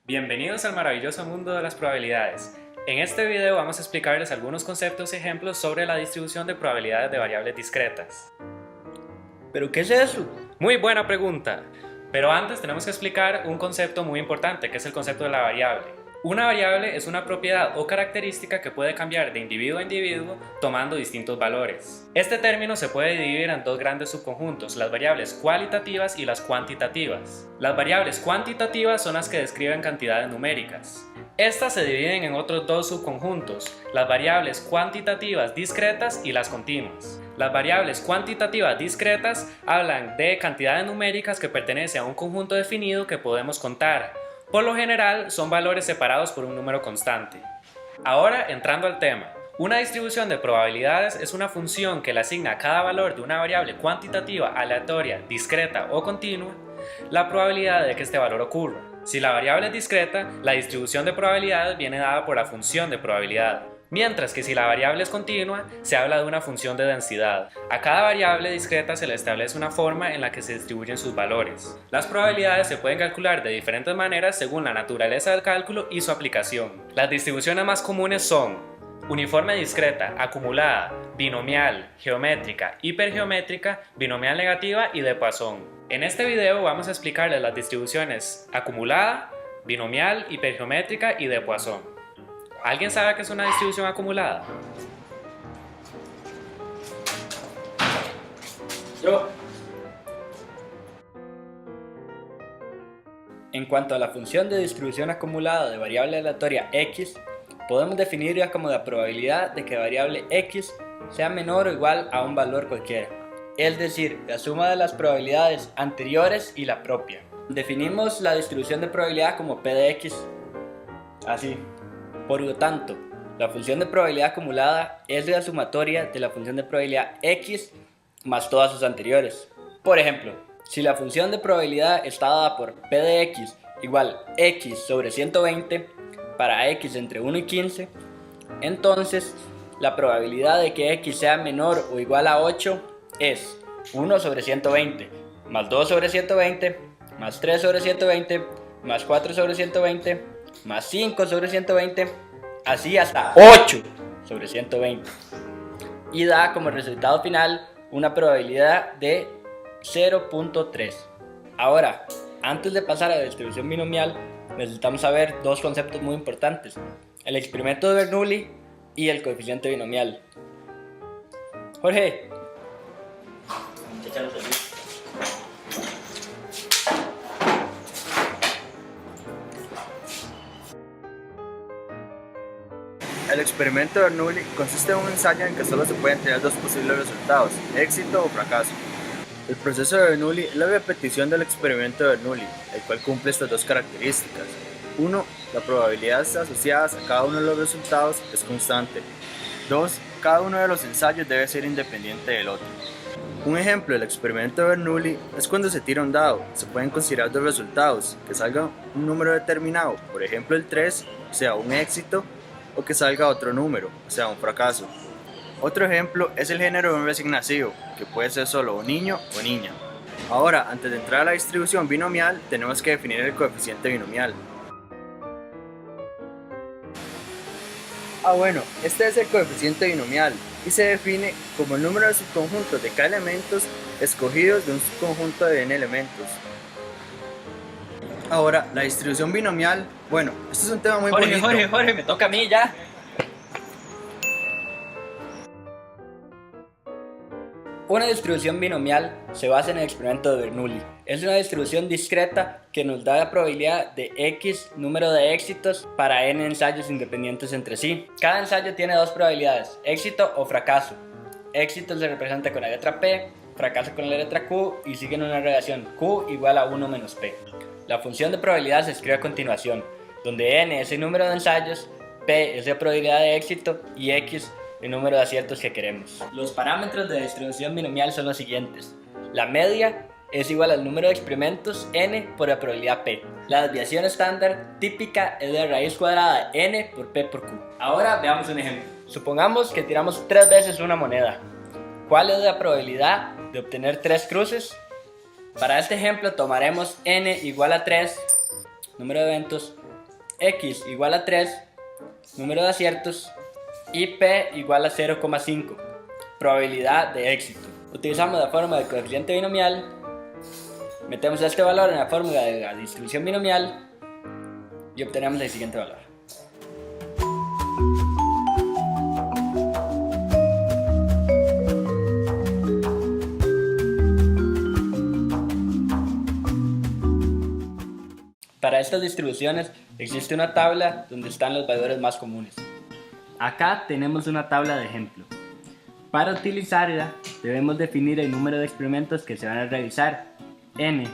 Bienvenidos al maravilloso mundo de las probabilidades. En este video vamos a explicarles algunos conceptos y ejemplos sobre la distribución de probabilidades de variables discretas. ¿Pero qué es eso? Muy buena pregunta. Pero antes tenemos que explicar un concepto muy importante, que es el concepto de la variable. Una variable es una propiedad o característica que puede cambiar de individuo a individuo tomando distintos valores. Este término se puede dividir en dos grandes subconjuntos, las variables cualitativas y las cuantitativas. Las variables cuantitativas son las que describen cantidades numéricas. Estas se dividen en otros dos subconjuntos, las variables cuantitativas discretas y las continuas. Las variables cuantitativas discretas hablan de cantidades numéricas que pertenecen a un conjunto definido que podemos contar. Por lo general, son valores separados por un número constante. Ahora, entrando al tema. Una distribución de probabilidades es una función que le asigna a cada valor de una variable cuantitativa, aleatoria, discreta o continua la probabilidad de que este valor ocurra. Si la variable es discreta, la distribución de probabilidades viene dada por la función de probabilidad. Mientras que si la variable es continua, se habla de una función de densidad. A cada variable discreta se le establece una forma en la que se distribuyen sus valores. Las probabilidades se pueden calcular de diferentes maneras según la naturaleza del cálculo y su aplicación. Las distribuciones más comunes son uniforme discreta, acumulada, binomial, geométrica, hipergeométrica, binomial negativa y de Poisson. En este video vamos a explicarles las distribuciones acumulada, binomial, hipergeométrica y de Poisson. ¿Alguien sabe qué es una distribución acumulada? Yo. En cuanto a la función de distribución acumulada de variable aleatoria x, podemos definirla como la probabilidad de que variable x sea menor o igual a un valor cualquiera, es decir, la suma de las probabilidades anteriores y la propia. Definimos la distribución de probabilidad como p de x, así. Por lo tanto, la función de probabilidad acumulada es la sumatoria de la función de probabilidad x más todas sus anteriores. Por ejemplo, si la función de probabilidad está dada por p de x igual x sobre 120 para x entre 1 y 15, entonces la probabilidad de que x sea menor o igual a 8 es 1 sobre 120 más 2 sobre 120 más 3 sobre 120 más 4 sobre 120 más 5 sobre 120, así hasta 8 sobre 120. Y da como resultado final una probabilidad de 0.3. Ahora, antes de pasar a la distribución binomial, necesitamos saber dos conceptos muy importantes: el experimento de Bernoulli y el coeficiente binomial. Jorge, échalos aquí. El experimento de Bernoulli consiste en un ensayo en que solo se pueden tener dos posibles resultados, éxito o fracaso. El proceso de Bernoulli es la repetición del experimento de Bernoulli, el cual cumple estas dos características. 1. La probabilidad asociada a cada uno de los resultados es constante. 2. Cada uno de los ensayos debe ser independiente del otro. Un ejemplo del experimento de Bernoulli es cuando se tira un dado. Se pueden considerar dos resultados, que salga un número determinado, por ejemplo el 3, o sea un éxito, o que salga otro número, o sea un fracaso. Otro ejemplo es el género de un recién nacido, que puede ser solo un niño o niña. Ahora, antes de entrar a la distribución binomial, tenemos que definir el coeficiente binomial. Bueno, este es el coeficiente binomial y se define como el número de subconjuntos de k elementos escogidos de un subconjunto de n elementos. Ahora, la distribución binomial, bueno, este es un tema muy bonito. Jorge, me toca a mí ya. Una distribución binomial se basa en el experimento de Bernoulli. Es una distribución discreta que nos da la probabilidad de x número de éxitos para n ensayos independientes entre sí. Cada ensayo tiene dos probabilidades, éxito o fracaso. Éxito se representa con la letra P, fracaso con la letra Q y siguen una relación Q igual a 1 menos P. La función de probabilidad se escribe a continuación, donde n es el número de ensayos, P es la probabilidad de éxito y x el número de aciertos que queremos. Los parámetros de la distribución binomial son los siguientes. La media es igual al número de experimentos n por la probabilidad p. La desviación estándar típica es la raíz cuadrada de n por p por q. Ahora veamos un ejemplo. Supongamos que tiramos 3 veces una moneda. ¿Cuál es la probabilidad de obtener 3 cruces? Para este ejemplo tomaremos n igual a 3, número de eventos, X igual a 3, número de aciertos, y P igual a 0,5, probabilidad de éxito. Utilizamos la fórmula del coeficiente binomial, metemos este valor en la fórmula de la distribución binomial y obtenemos el siguiente valor. Para estas distribuciones existe una tabla donde están los valores más comunes. Acá tenemos una tabla de ejemplo. Para utilizarla debemos definir el número de experimentos que se van a realizar, n,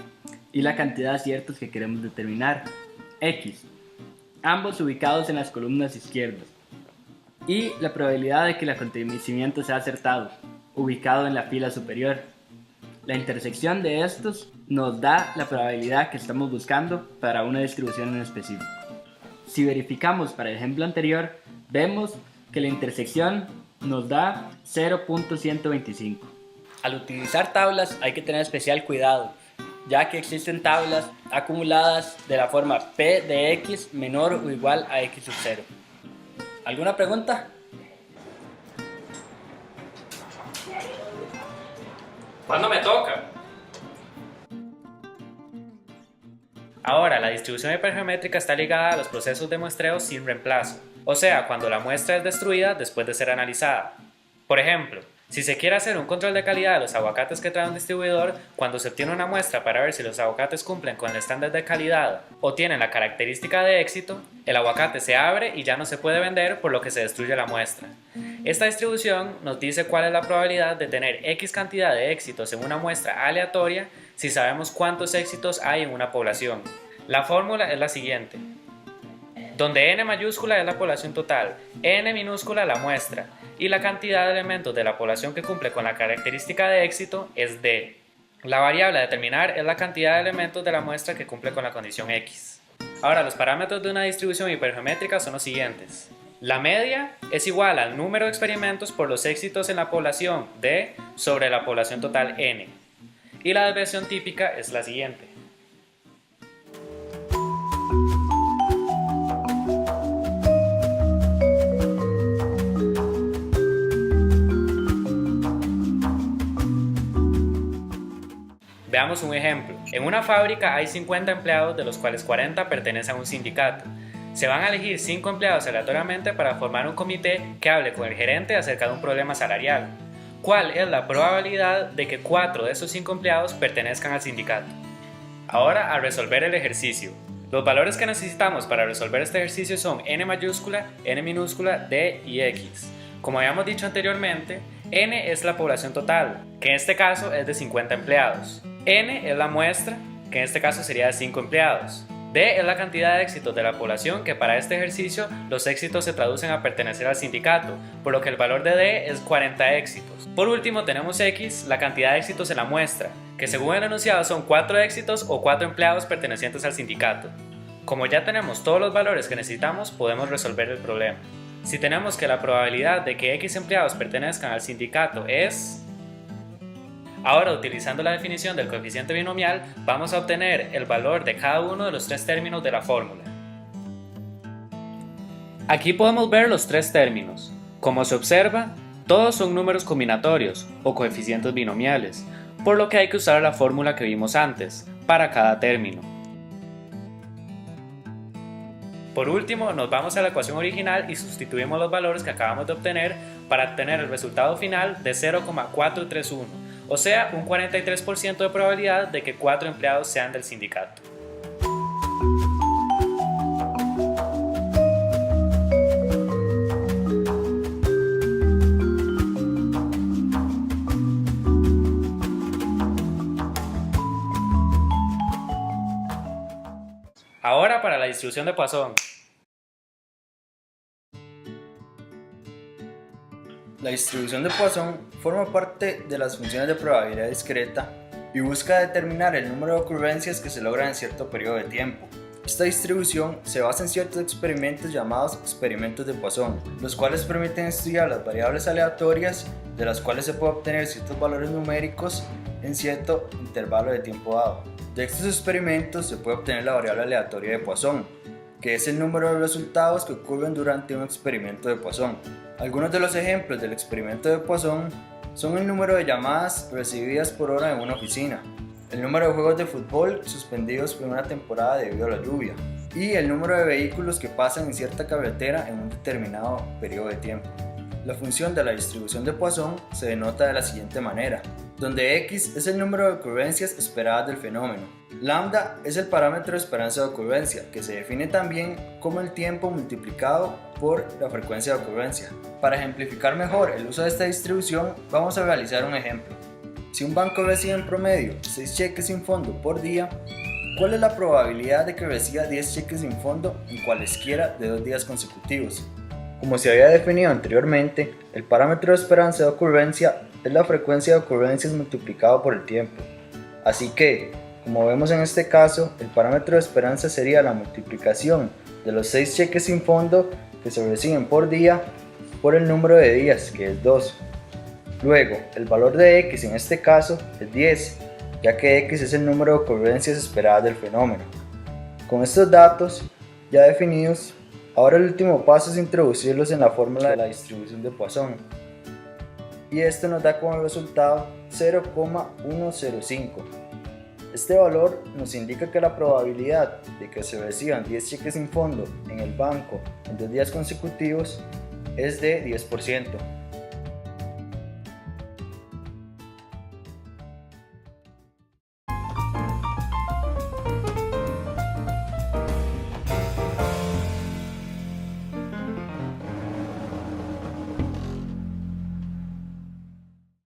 y la cantidad de aciertos que queremos determinar, x, ambos ubicados en las columnas izquierdas, y la probabilidad de que el acontecimiento sea acertado, ubicado en la fila superior. La intersección de estos nos da la probabilidad que estamos buscando para una distribución en específico. Si verificamos para el ejemplo anterior, vemos que la intersección nos da 0.125. Al utilizar tablas hay que tener especial cuidado, ya que existen tablas acumuladas de la forma P de X menor o igual a X sub 0. ¿Alguna pregunta? ¿Cuándo me toca? Ahora, la distribución hipergeométrica está ligada a los procesos de muestreo sin reemplazo, o sea, cuando la muestra es destruida después de ser analizada. Por ejemplo, si se quiere hacer un control de calidad de los aguacates que trae un distribuidor, cuando se obtiene una muestra para ver si los aguacates cumplen con el estándar de calidad o tienen la característica de éxito, el aguacate se abre y ya no se puede vender, por lo que se destruye la muestra. Esta distribución nos dice cuál es la probabilidad de tener X cantidad de éxitos en una muestra aleatoria si sabemos cuántos éxitos hay en una población. La fórmula es la siguiente, donde n mayúscula es la población total, n minúscula la muestra, y la cantidad de elementos de la población que cumple con la característica de éxito es d. La variable a determinar es la cantidad de elementos de la muestra que cumple con la condición x. Ahora, los parámetros de una distribución hipergeométrica son los siguientes. La media es igual al número de experimentos por los éxitos en la población d sobre la población total n. Y la desviación típica es la siguiente. Veamos un ejemplo. En una fábrica hay 50 empleados, de los cuales 40 pertenecen a un sindicato. Se van a elegir 5 empleados aleatoriamente para formar un comité que hable con el gerente acerca de un problema salarial. ¿Cuál es la probabilidad de que 4 de esos 5 empleados pertenezcan al sindicato? Ahora, a resolver el ejercicio. Los valores que necesitamos para resolver este ejercicio son n mayúscula, n minúscula, d y x. Como habíamos dicho anteriormente, n es la población total, que en este caso es de 50 empleados. N es la muestra, que en este caso sería de 5 empleados. D es la cantidad de éxitos de la población, que para este ejercicio los éxitos se traducen a pertenecer al sindicato, por lo que el valor de D es 40 éxitos. Por último tenemos X, la cantidad de éxitos en la muestra, que según el enunciado son 4 éxitos o 4 empleados pertenecientes al sindicato. Como ya tenemos todos los valores que necesitamos, podemos resolver el problema. Si tenemos que la probabilidad de que X empleados pertenezcan al sindicato es... Ahora, utilizando la definición del coeficiente binomial, vamos a obtener el valor de cada uno de los 3 términos de la fórmula. Aquí podemos ver los 3 términos. Como se observa, todos son números combinatorios o coeficientes binomiales, por lo que hay que usar la fórmula que vimos antes, para cada término. Por último, nos vamos a la ecuación original y sustituimos los valores que acabamos de obtener para obtener el resultado final de 0,431. O sea, un 43% de probabilidad de que 4 empleados sean del sindicato. Ahora para la distribución de Poisson. La distribución de Poisson forma parte de las funciones de probabilidad discreta y busca determinar el número de ocurrencias que se logran en cierto periodo de tiempo. Esta distribución se basa en ciertos experimentos llamados experimentos de Poisson, los cuales permiten estudiar las variables aleatorias de las cuales se puede obtener ciertos valores numéricos en cierto intervalo de tiempo dado. De estos experimentos se puede obtener la variable aleatoria de Poisson, que es el número de resultados que ocurren durante un experimento de Poisson. Algunos de los ejemplos del experimento de Poisson son el número de llamadas recibidas por hora en una oficina, el número de juegos de fútbol suspendidos por una temporada debido a la lluvia y el número de vehículos que pasan en cierta carretera en un determinado periodo de tiempo. La función de la distribución de Poisson se denota de la siguiente manera, donde x es el número de ocurrencias esperadas del fenómeno. Lambda es el parámetro de esperanza de ocurrencia, que se define también como el tiempo multiplicado por la frecuencia de ocurrencia. Para ejemplificar mejor el uso de esta distribución, vamos a realizar un ejemplo. Si un banco recibe en promedio 6 cheques sin fondo por día, ¿cuál es la probabilidad de que reciba 10 cheques sin fondo en cualesquiera de 2 días consecutivos? Como se había definido anteriormente, el parámetro de esperanza de ocurrencia es la frecuencia de ocurrencias multiplicado por el tiempo. Así que, como vemos en este caso, el parámetro de esperanza sería la multiplicación de los 6 cheques sin fondo que se reciben por día por el número de días, que es 2. Luego, el valor de x en este caso es 10, ya que x es el número de ocurrencias esperadas del fenómeno. Con estos datos ya definidos, ahora el último paso es introducirlos en la fórmula de la distribución de Poisson. Y esto nos da como resultado 0,105. Este valor nos indica que la probabilidad de que se reciban 10 cheques sin fondo en el banco en 2 días consecutivos es de 10%.